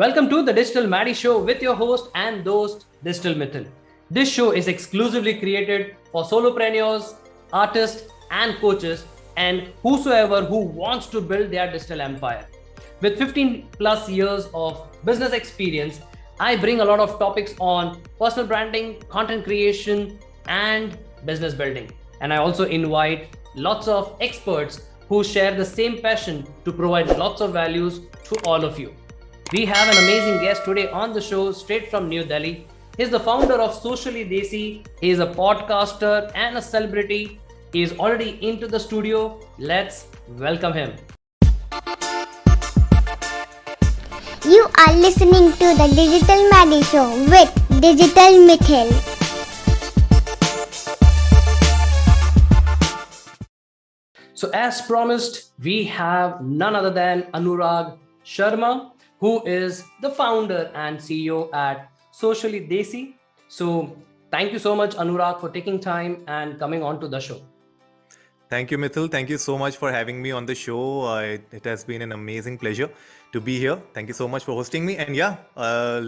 Welcome to the Digital Maddie Show with your host and host, Digital Mitthyl. This show is exclusively created for solopreneurs, artists, and coaches, and whosoever who wants to build their digital empire. With 15 plus years of business experience, I bring a lot of topics on personal branding, content creation, and business building. And I also invite lots of experts who share the same passion to provide lots of values to all of you. We have an amazing guest today on the show, straight from New Delhi. He's the founder of Socially Desi. He is a podcaster and a celebrity. He is already into the studio. Let's welcome him. You are listening to the Digital Maddie Show with Digital Mitthyl. So as promised, we have none other than Anurag Sharma, who is the founder and CEO at Socially Desi. So thank you so much, Anurag, for taking time and coming on to the show. Thank you, Mitthyl. Thank you so much for having me on the show. It has been an amazing pleasure to be here. Thank you so much for hosting me. And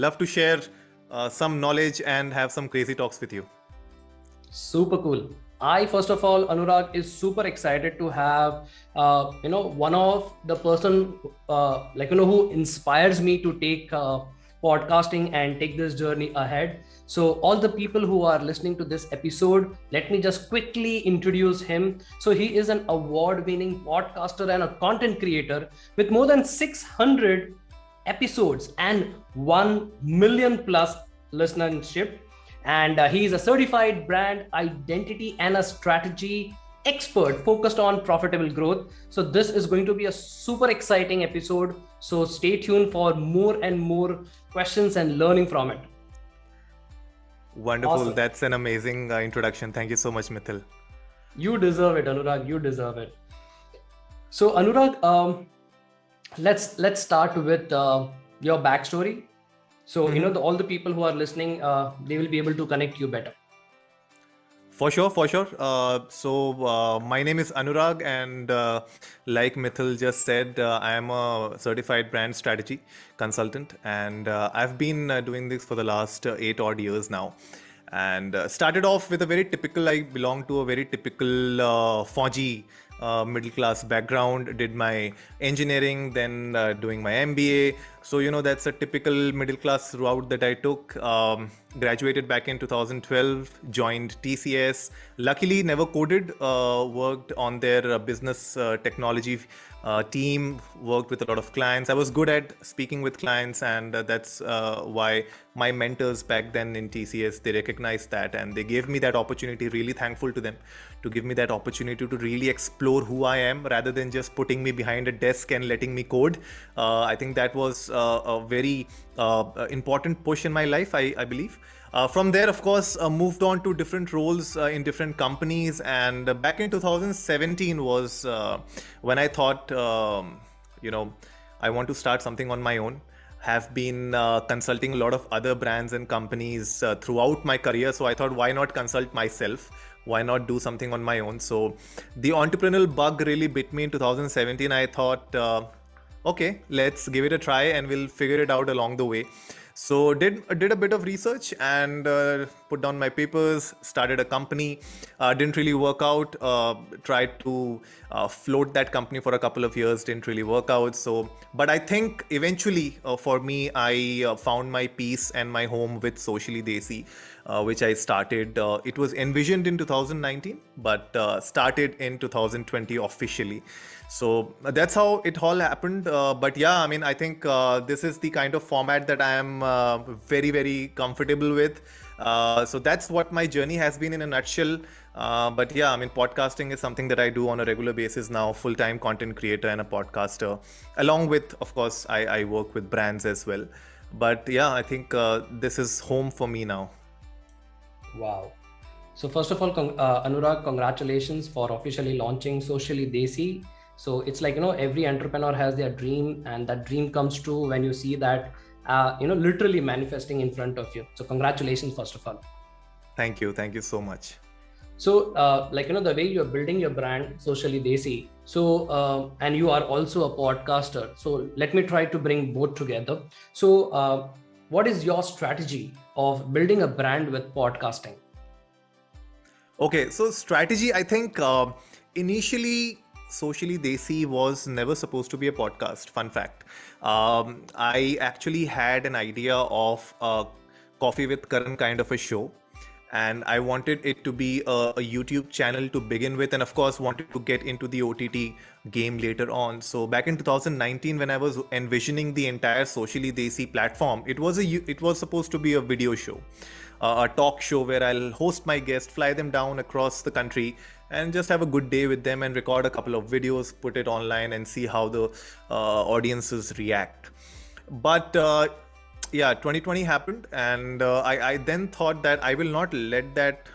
love to share some knowledge and have some crazy talks with you. Super cool. First of all, Anurag, is super excited to have, one of the person, who inspires me to take podcasting and take this journey ahead. So all the people who are listening to this episode, let me just quickly introduce him. So he is an award-winning podcaster and a content creator with more than 600 episodes and 1 million plus listenership. And he is a certified brand identity and a strategy expert focused on profitable growth. So this is going to be a super exciting episode. So stay tuned for more and more questions and learning from it. Wonderful. Awesome. That's an amazing introduction. Thank you so much, Mitthyl. You deserve it, Anurag. You deserve it. So Anurag, let's start with your backstory. So, all the people who are listening, they will be able to connect you better. For sure. My name is Anurag, and like Mitthyl just said, I am a certified brand strategy consultant, and I've been doing this for the last 8 odd years now. And started off with I belong to a very typical Fauji middle class background, did my engineering, then doing my MBA. So, that's a typical middle class route that I took. Graduated back in 2012, joined TCS. Luckily, never coded, worked on their business technology team, worked with a lot of clients. I was good at speaking with clients, and that's why my mentors back then in TCS, they recognized that and they gave me that opportunity. Really thankful to them to give me that opportunity to really explore who I am rather than just putting me behind a desk and letting me code. I think that was a very important push in my life, I believe. From there, of course, moved on to different roles in different companies. And back in 2017 was when I thought, I want to start something on my own. Have been consulting a lot of other brands and companies throughout my career. So I thought, why not consult myself? Why not do something on my own? So the entrepreneurial bug really bit me in 2017. I thought, okay, let's give it a try and we'll figure it out along the way. So did a bit of research and put down my papers, started a company. Didn't really work out. Tried to float that company for a couple of years. Didn't really work out. But I think eventually for me, I found my peace and my home with Socially Desi, which I started. It was envisioned in 2019, but started in 2020 officially. So that's how it all happened. I think this is the kind of format that I am very, very comfortable with. So that's what my journey has been in a nutshell. Podcasting is something that I do on a regular basis now, full-time content creator and a podcaster. Along with, of course, I work with brands as well. But yeah, I think this is home for me now. Wow. So first of all, Anurag, congratulations for officially launching Socially Desi. So it's like, every entrepreneur has their dream, and that dream comes true when you see that, literally manifesting in front of you. So congratulations, first of all. Thank you. Thank you so much. So, the way you're building your brand, Socially Desi, So, and you are also a podcaster. So, let me try to bring both together. So, what is your strategy of building a brand with podcasting? Okay, so strategy, I think initially Socially Desi was never supposed to be a podcast. Fun fact. I actually had an idea of a Coffee with Karan kind of a show, and I wanted it to be a YouTube channel to begin with, and of course wanted to get into the OTT game later on. So back in 2019, when I was envisioning the entire Socially Desi platform, it was supposed to be a video show, a talk show where I'll host my guests, fly them down across the country, and just have a good day with them and record a couple of videos, put it online, and see how the audiences react. But yeah, 2020 happened, and I then thought that I will not let that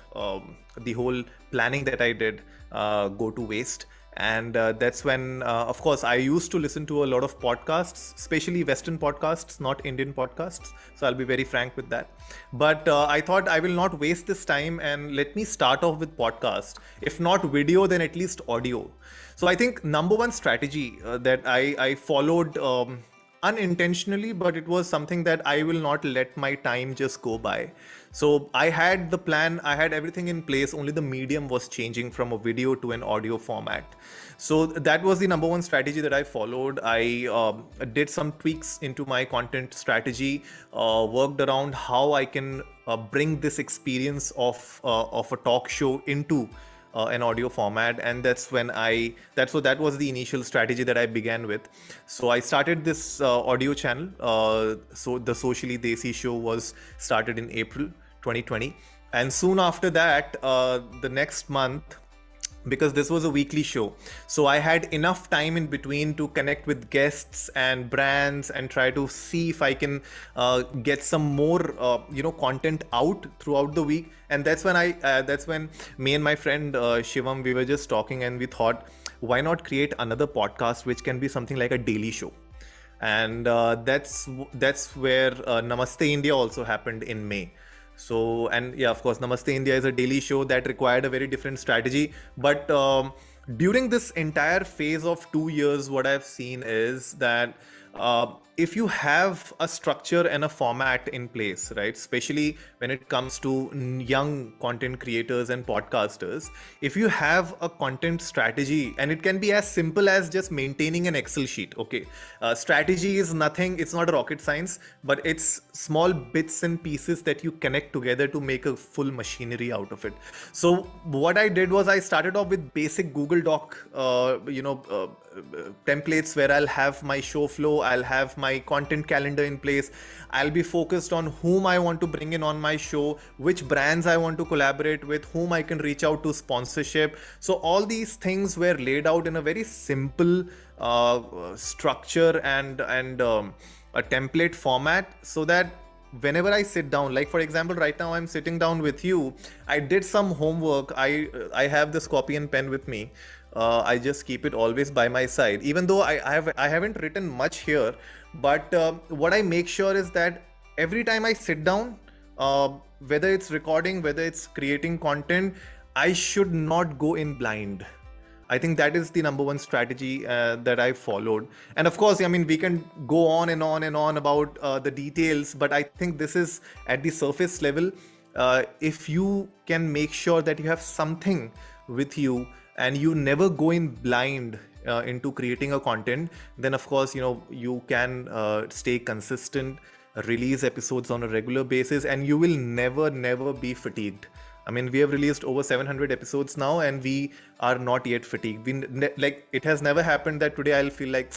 the whole planning that I did go to waste. And that's when, of course, I used to listen to a lot of podcasts, especially Western podcasts, not Indian podcasts. So I'll be very frank with that. But I thought I will not waste this time and let me start off with podcast. If not video, then at least audio. So I think number one strategy that I followed unintentionally, but it was something that I will not let my time just go by. So I had the plan, I had everything in place, only the medium was changing from a video to an audio format. So that was the number one strategy that I followed. I did some tweaks into my content strategy, worked around how I can bring this experience of a talk show into an audio format, and that was the initial strategy that I began with. So I started this audio channel. So the Socially Desi show was started in April 2020, and soon after that, the next month, because this was a weekly show, so I had enough time in between to connect with guests and brands and try to see if I can get some more content out throughout the week. And that's when me and my friend Shivam, we were just talking, and we thought, why not create another podcast which can be something like a daily show. And that's where Namaste India also happened in May. So, and yeah, of course, Namaste India is a daily show that required a very different strategy. But during this entire phase of 2 years, what I've seen is that if you have a structure and a format in place, right, especially when it comes to young content creators and podcasters, if you have a content strategy, and it can be as simple as just maintaining an Excel sheet, okay, strategy is nothing, it's not a rocket science, but it's small bits and pieces that you connect together to make a full machinery out of it. So what I did was I started off with basic Google Doc templates where I'll have my show flow, I'll have my content calendar in place, I'll be focused on whom I want to bring in on my show, which brands I want to collaborate with, whom I can reach out to sponsorship. So all these things were laid out in a very simple structure and a template format, so that whenever I sit down, like for example, right now I'm sitting down with you, I did some homework. I have this copy and pen with me. I just keep it always by my side, even though I haven't written much here. But what I make sure is that every time I sit down, whether it's recording, whether it's creating content, I should not go in blind. I think that is the number one strategy that I followed. And of course, I mean, we can go on and on and on about the details, but I think this is at the surface level. If you can make sure that you have something with you and you never go in blind into creating a content, then of course, you can stay consistent, release episodes on a regular basis, and you will never be fatigued. I mean, we have released over 700 episodes now, and we are not yet fatigued. It has never happened that today I'll feel like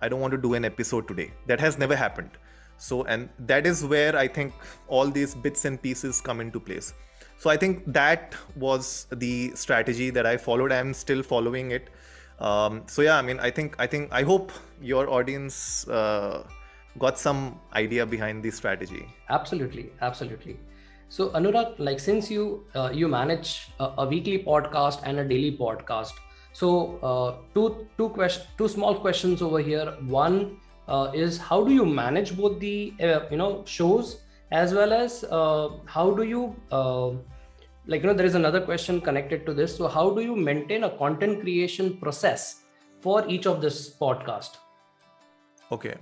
I don't want to do an episode today. That has never happened. So, and that is where I think all these bits and pieces come into place. So I think that was the strategy that I followed. I'm still following it. So yeah, I mean, I hope your audience got some idea behind the strategy. Absolutely. So Anurag, like since you manage a weekly podcast and a daily podcast, so two small questions over here. One is, how do you manage both the shows, as well as how do you there is another question connected to this. So how do you maintain a content creation process for each of this podcast? Okay.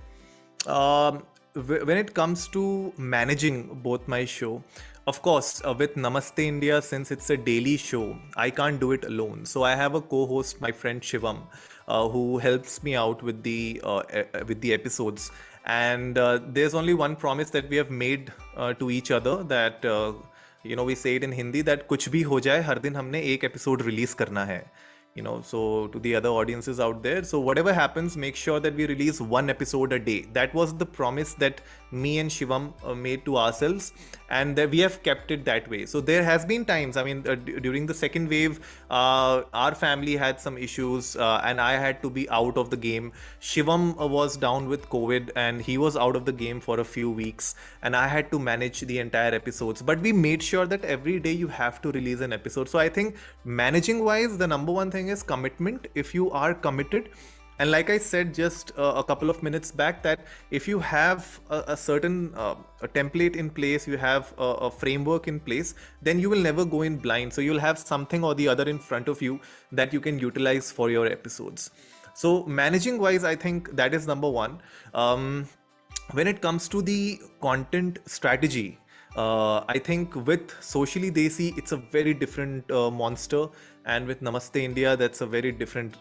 Um, when it comes to managing both my show, of course, with Namaste India, since it's a daily show, I can't do it alone. So I have a co-host, my friend Shivam, who helps me out with the episodes. And there's only one promise that we have made to each other, that we say it in Hindi, that कुछ भी हो जाए हर दिन हमने एक episode release करना है. So to the other audiences out there, so whatever happens, make sure that we release one episode a day. That was the promise that me and Shivam made to ourselves, and that we have kept it that way. So there has been times, I mean, during the second wave, our family had some issues, and I had to be out of the game. Shivam was down with COVID, and he was out of the game for a few weeks, and I had to manage the entire episodes. But we made sure that every day you have to release an episode. So I think managing wise, the number one thing is commitment. If you are committed, and like I said just a couple of minutes back, that if you have a certain a template in place, you have a framework in place, then you will never go in blind. So you'll have something or the other in front of you that you can utilize for your episodes. So managing wise, I think that is number one. When it comes to the content strategy, I think with Socially Desi, it's a very different monster, and with Namaste India, that's a very different,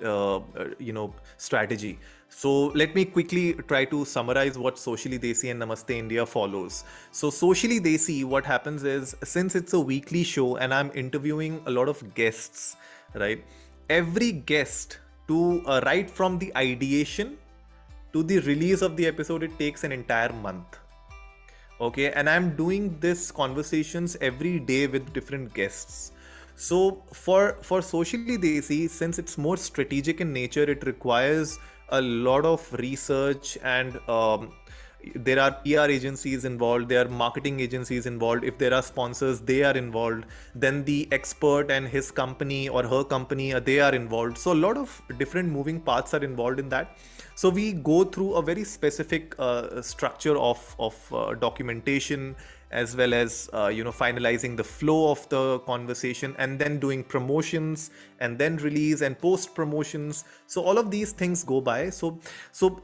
strategy. So let me quickly try to summarize what Socially Desi and Namaste India follows. So Socially Desi, what happens is, since it's a weekly show and I'm interviewing a lot of guests, right? Every guest, to right from the ideation to the release of the episode, it takes an entire month. Okay, and I'm doing this conversations every day with different guests. So for Socially Desi, since it's more strategic in nature, it requires a lot of research, and there are PR agencies involved, there are marketing agencies involved. If there are sponsors, they are involved. Then the expert and his company or her company, they are involved. So a lot of different moving parts are involved in that. So we go through a very specific structure of documentation, as well as finalizing the flow of the conversation, and then doing promotions, and then release and post promotions. So all of these things go by. So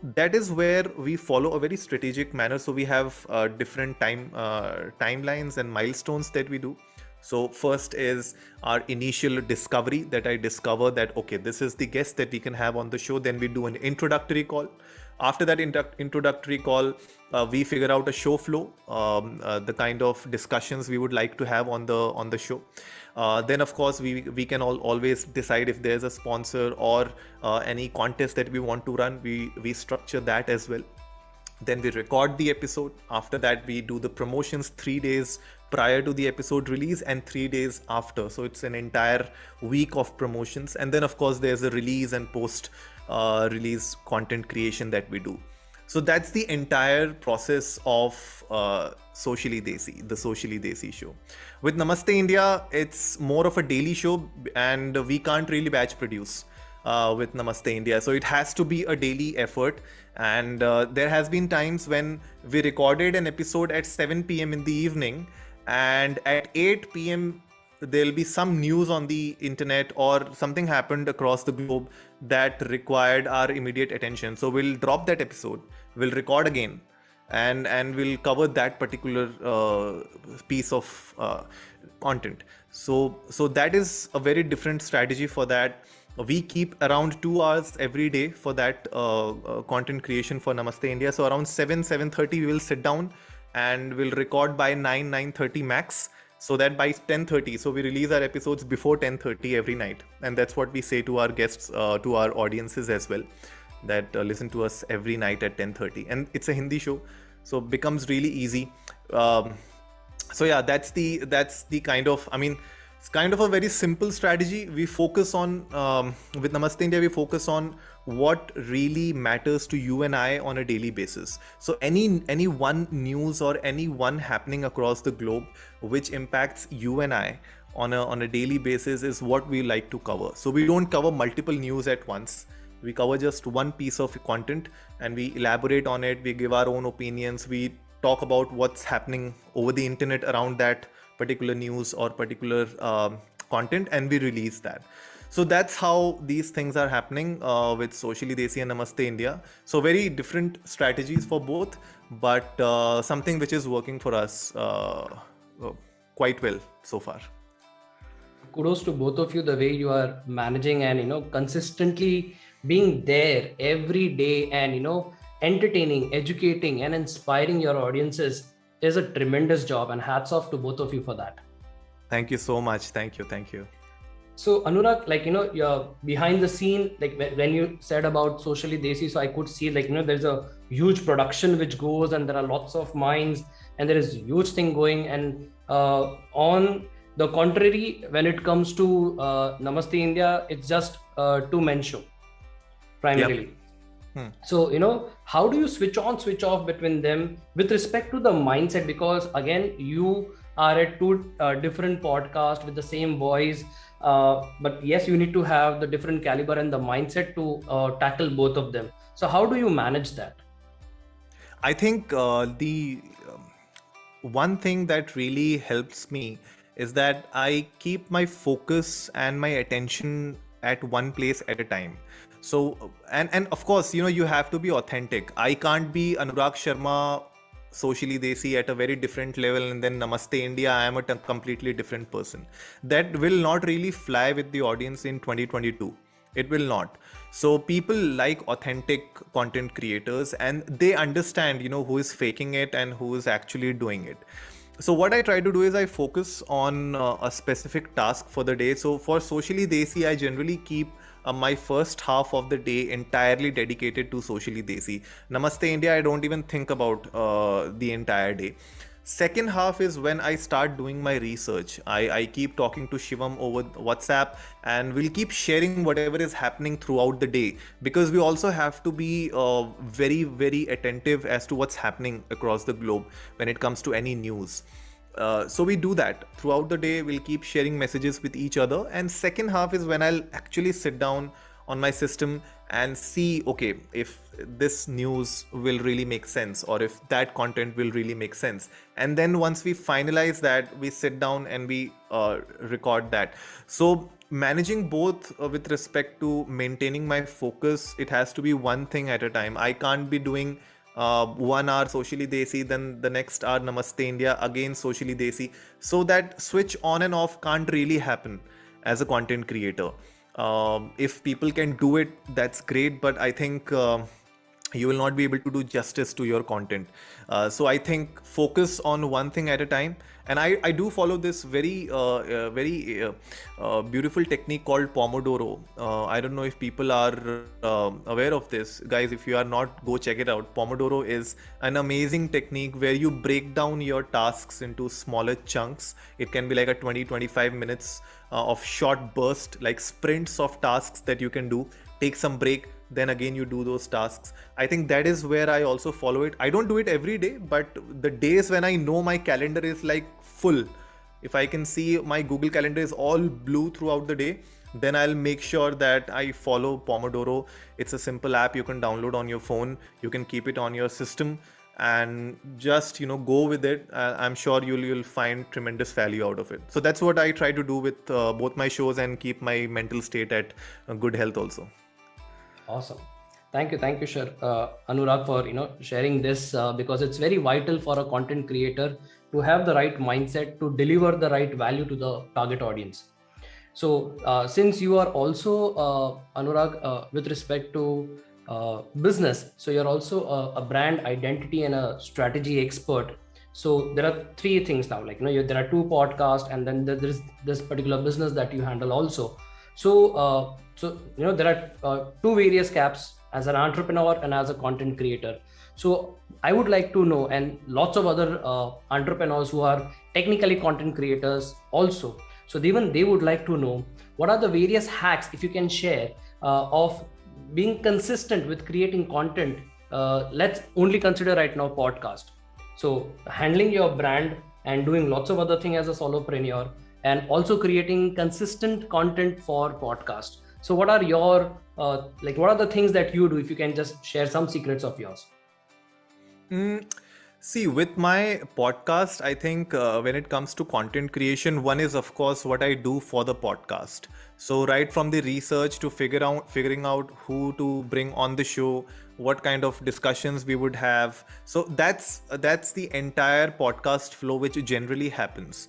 that is where we follow a very strategic manner. So we have different timelines and milestones that we do. So first is our initial discovery, that I discover that, okay, this is the guest that we can have on the show. Then we do an introductory call. After that introductory call, we figure out a show flow, the kind of discussions we would like to have on the show. Then of course we can always decide if there's a sponsor or any contest that we want to run. We structure that as well. Then we record the episode. After that, we do the promotions 3 days prior to the episode release and 3 days after. So it's an entire week of promotions. And then of course there's a release and post release content creation that we do. So that's the entire process of Socially Desi, the Socially Desi show. With Namaste India, it's more of a daily show, and we can't really batch produce with Namaste India. So it has to be a daily effort. And there has been times when we recorded an episode at 7 p.m. in the evening, and at 8 p.m. there'll be some news on the internet or something happened across the globe that required our immediate attention. So we'll drop that episode, we'll record again, and we'll cover that particular piece of content. So that is a very different strategy for that. We keep around 2 hours every day for that content creation for Namaste India. So around 7:30 we will sit down and we'll record by 9:30 max, so that by 10:30, so we release our episodes before 10:30 every night. And that's what we say to our guests, to our audiences as well, that listen to us every night at 10:30. And it's a Hindi show, so it becomes really easy. So yeah, that's the kind of, I mean, it's kind of a very simple strategy. We focus on, with Namaste India, we focus on what really matters to you and I on a daily basis. So any one news or any one happening across the globe which impacts you and I on a daily basis is what we like to cover. So we don't cover multiple news at once. We cover just one piece of content and we elaborate on it. We give our own opinions. We talk about what's happening over the internet around that particular news or particular content, and we release that. So that's how these things are happening with Socially Desi and Namaste India. So very different strategies for both, but something which is working for us quite well so far. Kudos to both of you, the way you are managing and consistently being there every day and entertaining, educating and inspiring your audiences is a tremendous job, and hats off to both of you for that. Thank you so much. Thank you. So Anurag, you're behind the scene, like when you said about Socially Desi, so I could see there's a huge production which goes, and there are lots of minds, and there is huge thing going. And on the contrary, when it comes to Namaste India, it's just a two-man show primarily. Yep. So how do you switch on, switch off between them with respect to the mindset? Because again, you are at two different podcasts with the same voice. But yes, you need to have the different caliber and the mindset to tackle both of them. So how do you manage that? I think the one thing that really helps me is that I keep my focus and my attention at one place at a time. So, and of course, you have to be authentic. I can't be Anurag Sharma, Socially Desi at a very different level, and then Namaste India, I am a completely different person. That will not really fly with the audience in 2022. It will not. So people like authentic content creators, and they understand, who is faking it and who is actually doing it. So what I try to do is I focus on a specific task for the day. So for Socially Desi, I generally keep my first half of the day entirely dedicated to Socially Desi. Namaste India, I don't even think about the entire day. Second half is when I start doing my research. I keep talking to Shivam over WhatsApp, and we'll keep sharing whatever is happening throughout the day, because we also have to be very, very attentive as to what's happening across the globe when it comes to any news. So we do that throughout the day. We'll keep sharing messages with each other, and second half is when I'll actually sit down on my system and see, okay, if this news will really make sense, or if that content will really make sense. And then once we finalize that, we sit down and we record that. So managing both with respect to maintaining my focus, it has to be one thing at a time. I can't be doing 1 hour Socially Desi, then the next hour Namaste India, again Socially Desi. So that switch on and off can't really happen as a content creator. If people can do it, that's great, but I think you will not be able to do justice to your content. So I think focus on one thing at a time. And I do follow this very beautiful technique called Pomodoro. I don't know if people are aware of this. Guys, if you are not, go check it out. Pomodoro is an amazing technique where you break down your tasks into smaller chunks. It can be like a 20-25 minutes of short burst, like sprints of tasks that you can do. Take some break, then again you do those tasks. I think that is where I also follow it. I don't do it every day, but the days when I know my calendar is like full, if I can see my Google Calendar is all blue throughout the day, then I'll make sure that I follow Pomodoro. It's a simple app you can download on your phone. You can keep it on your system and just go with it. I'm sure you'll find tremendous value out of it. So that's what I try to do with both my shows, and keep my mental state at good health also. Awesome. Thank you, Anurag, for sharing this, because it's very vital for a content creator to have the right mindset to deliver the right value to the target audience. So since you are also Anurag, with respect to business, so you're also a brand identity and a strategy expert. So there are three things now, there are two podcasts, and then there's this particular business that you handle also. So there are two various caps, as an entrepreneur and as a content creator. So I would like to know, and lots of other entrepreneurs who are technically content creators also, so even they would like to know, what are the various hacks, if you can share, of being consistent with creating content. Let's only consider right now podcast. So handling your brand and doing lots of other things as a solopreneur, and also creating consistent content for podcast. So what are your what are the things that you do, if you can just share some secrets of yours? See, with my podcast, I think when it comes to content creation, one is of course what I do for the podcast. So right from the research to figuring out who to bring on the show, what kind of discussions we would have. So that's the entire podcast flow which generally happens.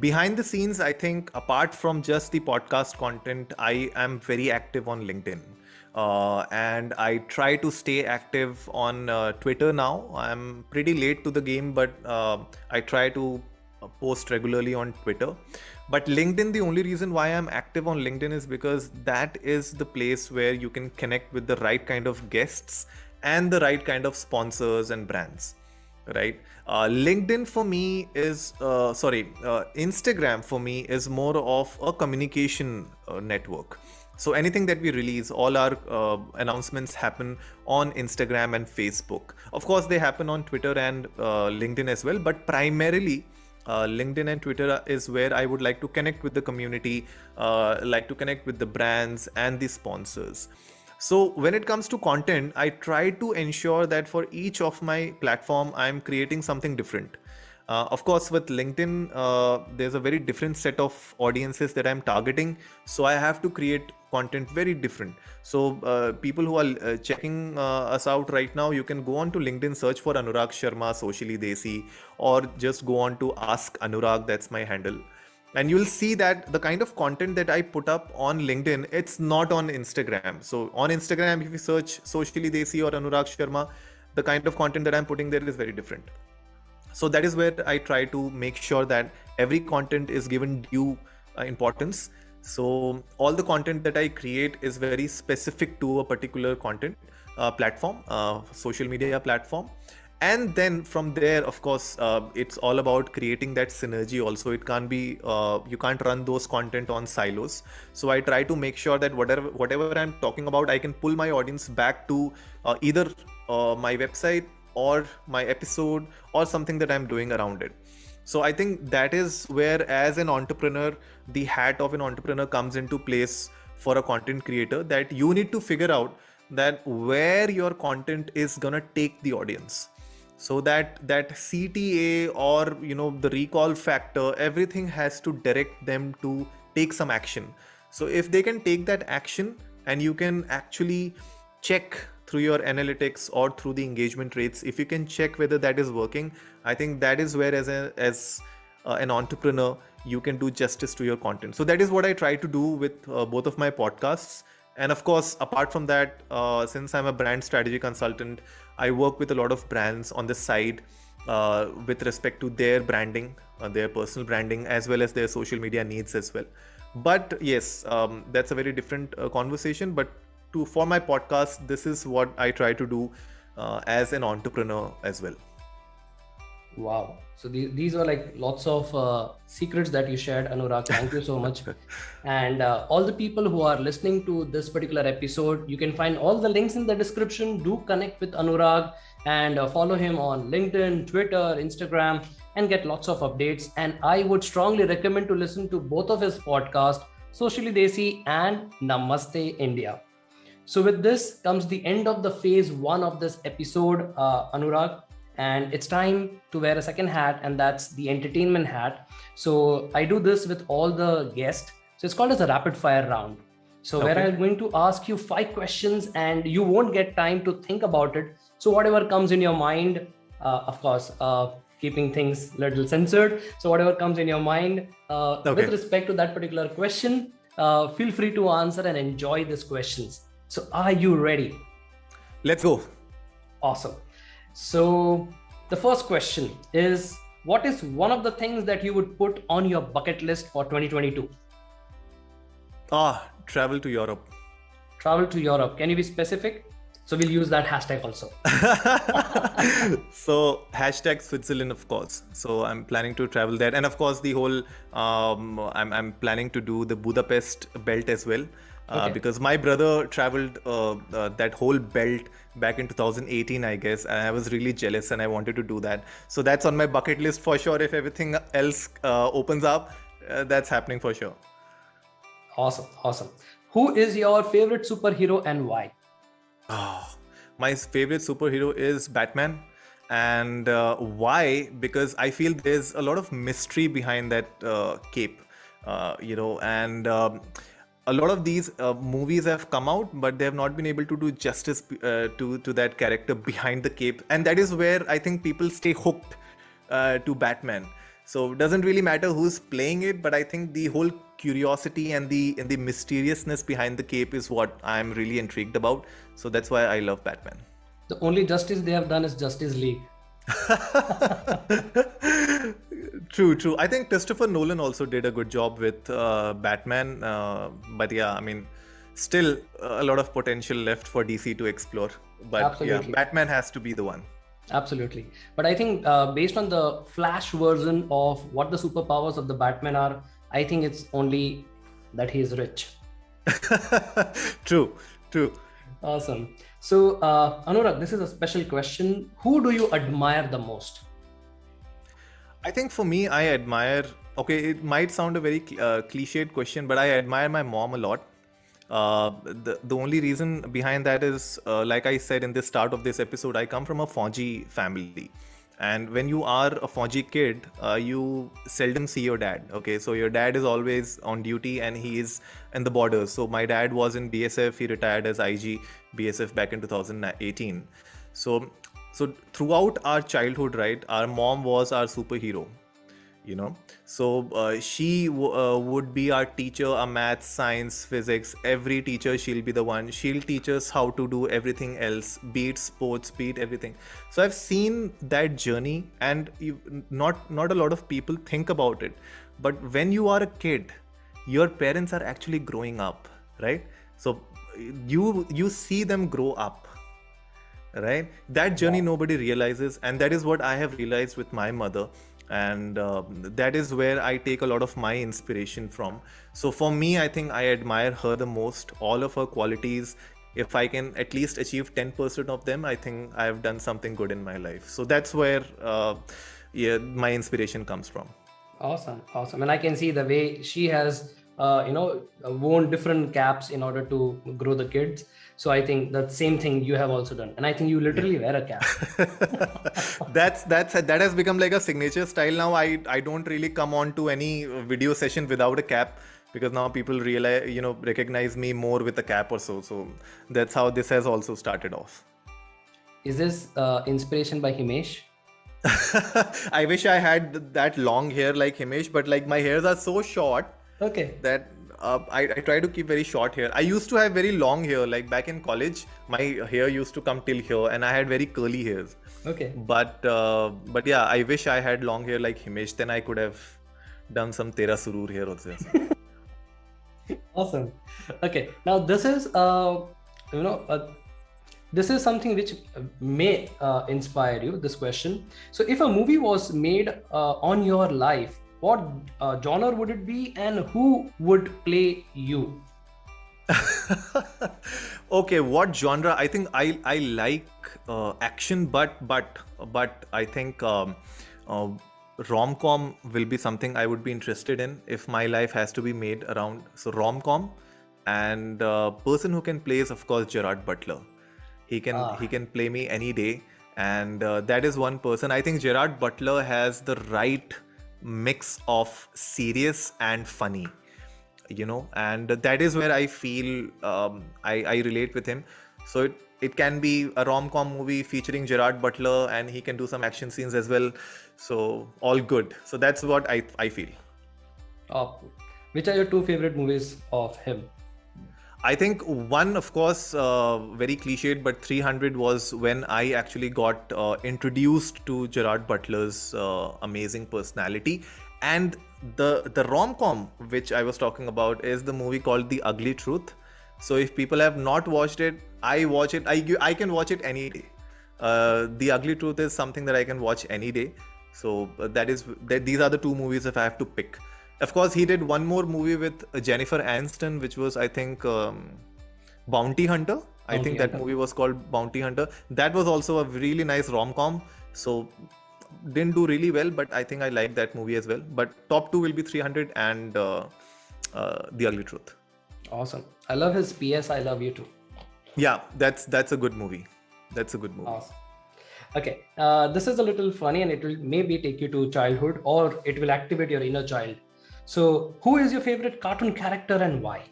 Behind the scenes, I think apart from just the podcast content, I am very active on LinkedIn. And I try to stay active on Twitter now. I'm pretty late to the game, but I try to post regularly on Twitter. But LinkedIn, the only reason why I'm active on LinkedIn is because that is the place where you can connect with the right kind of guests and the right kind of sponsors and brands, right? LinkedIn for me is Instagram for me is more of a communication network. So anything that we release, all our announcements happen on Instagram and Facebook. Of course they happen on Twitter and LinkedIn as well, but primarily LinkedIn and Twitter is where I would like to connect with the community, like to connect with the brands and the sponsors. So when it comes to content, I try to ensure that for each of my platform, I'm creating something different. Of course, with LinkedIn, there's a very different set of audiences that I'm targeting. So I have to create content very different. So people who are checking us out right now, you can go on to LinkedIn, search for Anurag Sharma, Socially Desi, or just go on to Ask Anurag. That's my handle. And you'll see that the kind of content that I put up on LinkedIn, it's not on Instagram. So on Instagram, if you search Socially Desi or Anurag Sharma, the kind of content that I'm putting there is very different. So that is where I try to make sure that every content is given due importance. So all the content that I create is very specific to a particular content platform, social media platform. And then from there, of course, it's all about creating that synergy also. It can't be, you can't run those content on silos. So I try to make sure that whatever I'm talking about, I can pull my audience back to either my website or my episode or something that I'm doing around it. So I think that is where, as an entrepreneur, the hat of an entrepreneur comes into place for a content creator, that you need to figure out that where your content is gonna take the audience. So that CTA or the recall factor, everything has to direct them to take some action. So if they can take that action and you can actually check through your analytics or through the engagement rates, if you can check whether that is working, I think that is where as an entrepreneur you can do justice to your content. So that is what I try to do with both of my podcasts. And of course, apart from that, since I'm a brand strategy consultant, I work with a lot of brands on the side with respect to their branding, their personal branding, as well as their social media needs as well. But yes, that's a very different conversation. But for my podcast, this is what I try to do as an entrepreneur as well. Wow. So these are like lots of secrets that you shared, Anurag. Thank you so much. And all the people who are listening to this particular episode, you can find all the links in the description. Do connect with Anurag and follow him on LinkedIn, Twitter, Instagram, and get lots of updates. And I would strongly recommend to listen to both of his podcasts, Socially Desi and Namaste India. So with this comes the end of the phase 1 of this episode, Anurag. And it's time to wear a second hat, and that's the entertainment hat. So I do this with all the guests. So it's called as a rapid fire round. So where I'm going to ask you 5 questions and you won't get time to think about it. So whatever comes in your mind, of course, keeping things a little censored. So whatever comes in your mind with respect to that particular question, feel free to answer and enjoy these questions. So are you ready? Let's go. Awesome. So the first question is, what is one of the things that you would put on your bucket list for 2022? Travel to Europe. Travel to Europe. Can you be specific? So we'll use that hashtag also. So hashtag Switzerland, of course. So I'm planning to travel there. And of course, the whole, I'm planning to do the Budapest belt as well. Because my brother traveled that whole belt back in 2018, I guess, and I was really jealous and I wanted to do that. So that's on my bucket list for sure. If everything else opens up, that's happening for sure. Awesome. Who is your favorite superhero and why? My favorite superhero is Batman. And why? Because I feel there's a lot of mystery behind that cape, and a lot of these movies have come out, but they have not been able to do justice to that character behind the cape, and that is where I think people stay hooked to Batman. So it doesn't really matter who's playing it, but I think the whole curiosity and the mysteriousness behind the cape is what I'm really intrigued about. So that's why I love Batman. The only justice they have done is Justice League. True. I think Christopher Nolan also did a good job with Batman. But yeah, I mean, still a lot of potential left for DC to explore. But Absolutely. yeah, Batman has to be the one. Absolutely. But I think based on the Flash version of what the superpowers of the Batman are, I think it's only that he is rich. True. Awesome. So, Anurag, this is a special question. Who do you admire the most? I think for me, I admire, okay, it might sound a very cliched question, but I admire my mom a lot. The only reason behind that is, like I said in the start of this episode, I come from a Fauji family. And when you are a Fauji kid, you seldom see your dad. Okay, so your dad is always on duty and he is in the borders. So my dad was in BSF, he retired as IG BSF back in 2018. So throughout our childhood, right, our mom was our superhero. So she would be our teacher, our maths, science, physics, every teacher. She'll be the one, she'll teach us how to do everything else, be it sports, be it everything. So I've seen that journey, and not a lot of people think about it, but when you are a kid, your parents are actually growing up, right? So you see them grow up, right? That journey nobody realizes, and that is what I have realized with my mother. And that is where I take a lot of my inspiration from. So for me, I think I admire her the most. All of her qualities, if I can at least achieve 10% of them, I think I have done something good in my life. So that's where my inspiration comes from. Awesome. And I can see the way she has worn different caps in order to grow the kids. So I think that same thing you have also done, and I think you literally wear a cap. That has become like a signature style now. I don't really come on to any video session without a cap, because now people recognize me more with a cap or so. So that's how this has also started off. Is this inspiration by Himesh? I wish I had that long hair like Himesh, but like my hairs are so short. Okay. That I try to keep very short hair. I used to have very long hair, like back in college, my hair used to come till here, and I had very curly hairs. Okay. But yeah, I wish I had long hair like Himesh. Then I could have done some Tera Surur hair also. Awesome. Okay. Now this is this is something which may inspire you. This question. So if a movie was made on your life, what genre would it be, and who would play you? Okay, what genre? I think I like action, but I think rom-com will be something I would be interested in if my life has to be made around. So rom-com, and person who can play is of course Gerard Butler. He can play me any day, and that is one person. I think Gerard Butler has the right mix of serious and funny, and that is where I feel I relate with him. So it can be a rom-com movie featuring Gerard Butler, and he can do some action scenes as well. So all good. So that's what I feel. Which are your two favorite movies of him? I think one, of course, very cliched, but 300 was when I actually got introduced to Gerard Butler's amazing personality. And the rom-com which I was talking about is the movie called The Ugly Truth. So if people have not watched it, I watch it. I can watch it any day. The Ugly Truth is something that I can watch any day. So these are the two movies if I have to pick. Of course, he did one more movie with Jennifer Aniston, which was, I think, Bounty Hunter. I think that movie was called Bounty Hunter. That was also a really nice rom-com. So didn't do really well, but I think I like that movie as well. But top two will be 300 and The Ugly Truth. Awesome. I love his PS I Love You Too. Yeah, that's a good movie. That's a good movie. Awesome. Okay, this is a little funny, and it will maybe take you to childhood, or it will activate your inner child. So, who is your favorite cartoon character and why?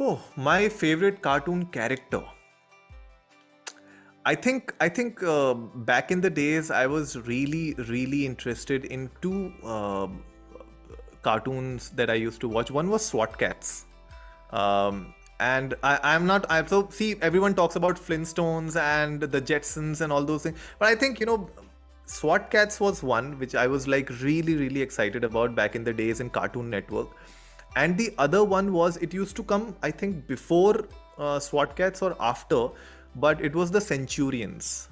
Oh, my favorite cartoon character. I think back in the days I was really interested in two cartoons that I used to watch. One was SWAT Cats. And I'm not I so see everyone talks about Flintstones and the Jetsons and all those things, but I think SWAT Cats was one which I was like really excited about back in the days in Cartoon Network. And the other one was, it used to come I think before SWAT Cats or after, but it was the Centurions.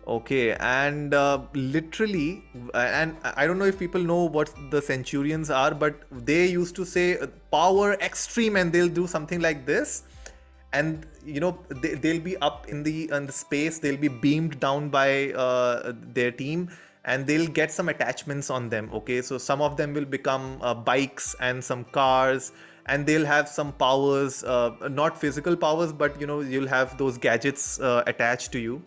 Okay, and literally, and I don't know if people know what the Centurions are, but they used to say power extreme, and they'll do something like this, and they'll be up in the space, they'll be beamed down by their team, and they'll get some attachments on them. Okay, so some of them will become bikes and some cars, and they'll have some powers, not physical powers, but you'll have those gadgets attached to you.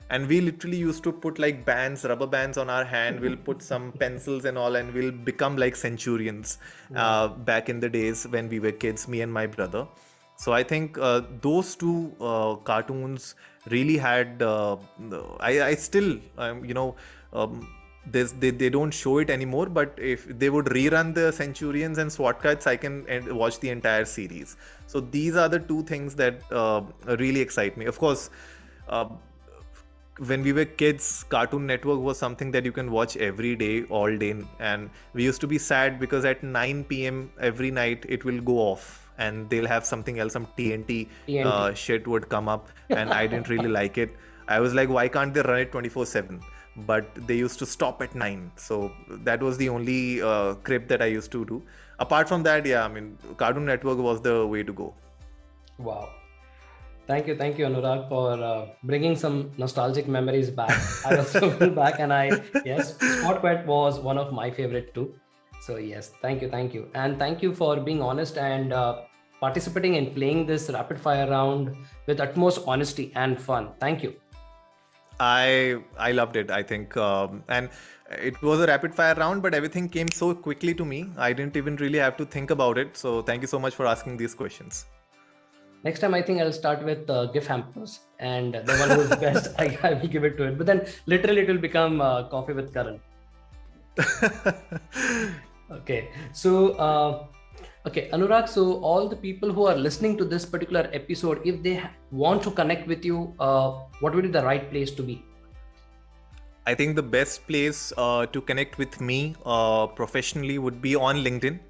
And we literally used to put like bands, rubber bands on our hand, we'll put some pencils and all, and we'll become like Centurions. Back in the days when we were kids, me and my brother. So I think those two cartoons really had I still they don't show it anymore, but if they would rerun the Centurions and SWAT Cats, I can watch the entire series. So these are the two things that really excite me. Of course, when we were kids, Cartoon Network was something that you can watch every day, all day. And we used to be sad because at 9 p.m. every night it will go off and they'll have something else, some TNT, TNT. shit would come up, and I didn't really like it. I was like, why can't they run it 24/7? But they used to stop at 9. So that was the only crib that I used to do. Apart from that, yeah, I mean, Cartoon Network was the way to go. Wow. Thank you, Anurag, for bringing some nostalgic memories back. I also went back, and yes, Spot Quet was one of my favorite too. So yes, thank you, and thank you for being honest and participating in playing this rapid fire round with utmost honesty and fun. Thank you. I loved it. I think, and it was a rapid fire round, but everything came so quickly to me. I didn't even really have to think about it. So thank you so much for asking these questions. Next time, I think I'll start with gift hampers, and the one who's best, I will give it to it. But then, literally, it will become coffee with Karan. Okay, so okay, Anurag. So all the people who are listening to this particular episode, if they want to connect with you, what would be the right place to be? I think the best place to connect with me professionally would be on LinkedIn.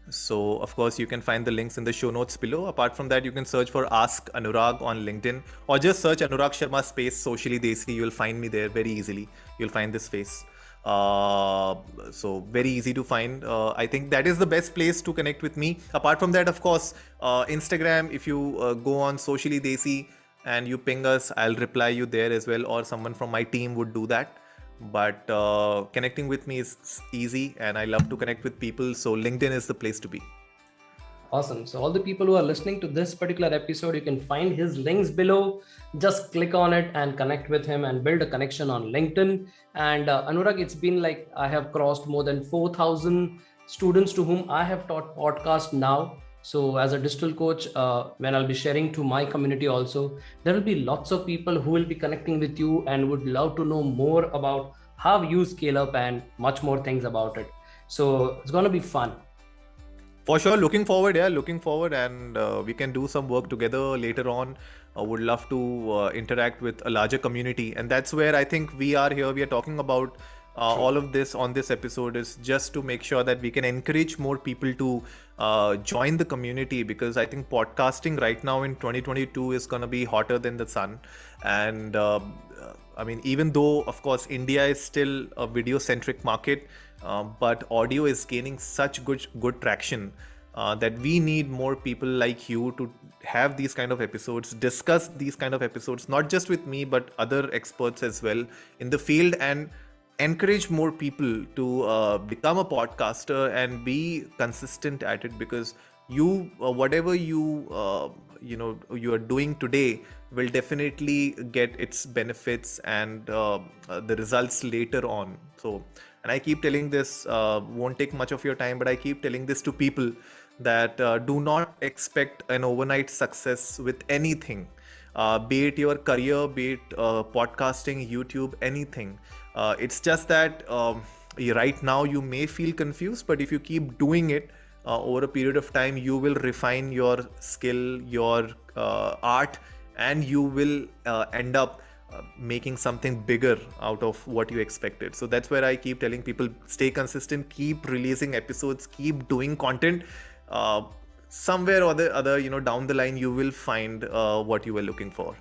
So, of course, you can find the links in the show notes below. Apart from that, you can search for Ask Anurag on LinkedIn, or just search Anurag Sharma space socially desi. You'll find me there very easily. You'll find this face. So very easy to find. I think that is the best place to connect with me. Apart from that, of course, Instagram, if you go on socially desi and you ping us, I'll reply you there as well, or someone from my team would do that. But connecting with me is easy, and I love to connect with people, so LinkedIn is the place to be. Awesome. So all the people who are listening to this particular episode, you can find his links below. Just click on it and connect with him and build a connection on LinkedIn. And Anurag, it's been like I have crossed more than 4,000 students to whom I have taught podcast now. So as a digital coach, when I'll be sharing to my community also, there will be lots of people who will be connecting with you and would love to know more about how you scale up and much more things about it. So it's going to be fun. For sure, looking forward, and we can do some work together later on. Would love to interact with a larger community, and that's where I think we are here. We are talking about all of this on this episode is just to make sure that we can encourage more people to join the community, because I think podcasting right now in 2022 is going to be hotter than the sun. And I mean, even though, of course, India is still a video-centric market, but audio is gaining such good traction that we need more people like you to have these kind of episodes, discuss these kind of episodes, not just with me, but other experts as well in the field, and encourage more people to become a podcaster and be consistent at it, because you whatever you you are doing today, will definitely get its benefits and the results later on. So, and I keep telling this, won't take much of your time, but I keep telling this to people that do not expect an overnight success with anything, be it your career, be it podcasting, YouTube, anything. It's just that right now you may feel confused, but if you keep doing it over a period of time, you will refine your skill, your art, and you will end up making something bigger out of what you expected. So that's where I keep telling people, stay consistent, keep releasing episodes, keep doing content. Somewhere or the other, down the line, you will find what you were looking for.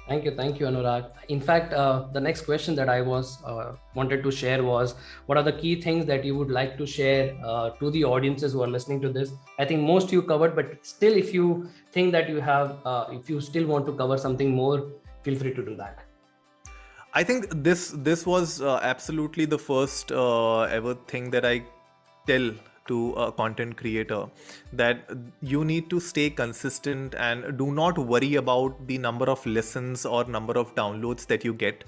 Thank you, Anurag. In fact, the next question that I was wanted to share was, what are the key things that you would like to share to the audiences who are listening to this? I think most you covered, but still, if you think that you have, if you still want to cover something more, feel free to do that. I think this was absolutely the first ever thing that I tell to a content creator, that you need to stay consistent and do not worry about the number of listens or number of downloads that you get.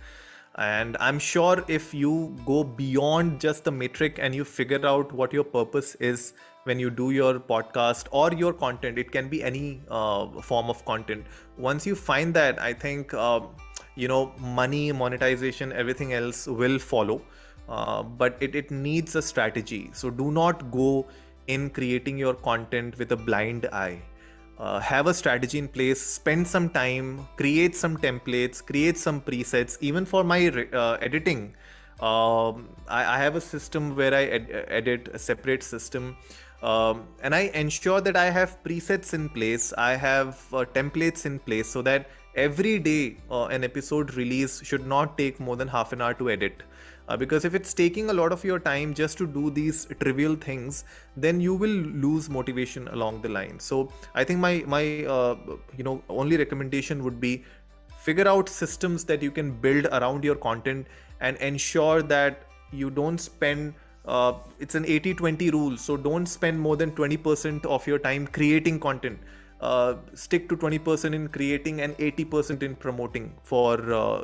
And I'm sure if you go beyond just the metric and you figure out what your purpose is when you do your podcast or your content, it can be any form of content. Once you find that, I think money, monetization, everything else will follow. But it needs a strategy. So do not go in creating your content with a blind eye. Have a strategy in place, spend some time, create some templates, create some presets. Even for my editing, I have a system where I edit, a separate system. And I ensure that I have presets in place, I have templates in place, so that every day an episode release should not take more than half an hour to edit. Because if it's taking a lot of your time just to do these trivial things, then you will lose motivation along the line. So I think my only recommendation would be, figure out systems that you can build around your content and ensure that you don't spend it's an 80-20 rule. So don't spend more than 20% of your time creating content. Stick to 20% in creating and 80% in promoting for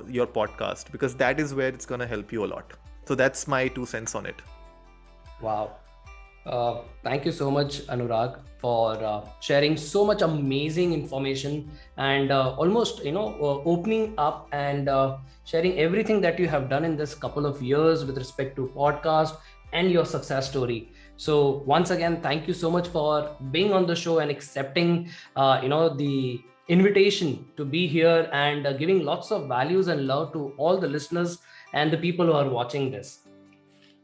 your podcast, because that is where it's going to help you a lot. So that's my 2 cents on it. Wow. Thank you so much, Anurag, for sharing so much amazing information and almost, opening up and sharing everything that you have done in this couple of years with respect to podcast and your success story. So once again, thank you so much for being on the show and accepting, the invitation to be here and giving lots of values and love to all the listeners and the people who are watching this.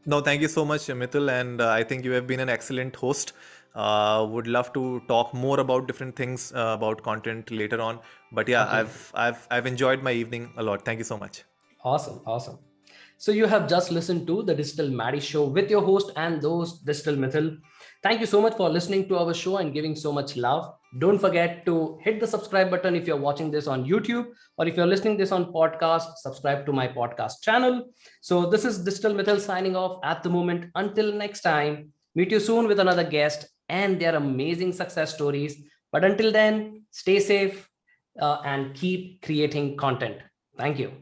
No, thank you so much, Mitthyl. And I think you have been an excellent host. Would love to talk more about different things about content later on. But yeah, okay. I've enjoyed my evening a lot. Thank you so much. Awesome. So you have just listened to the Digital Maddie Show with your host and host, Digital Mitthyl. Thank you so much for listening to our show and giving so much love. Don't forget to hit the subscribe button if you're watching this on YouTube, or if you're listening this on podcast, subscribe to my podcast channel. So this is Digital Mitthyl signing off at the moment. Until next time, meet you soon with another guest and their amazing success stories. But until then, stay safe and keep creating content. Thank you.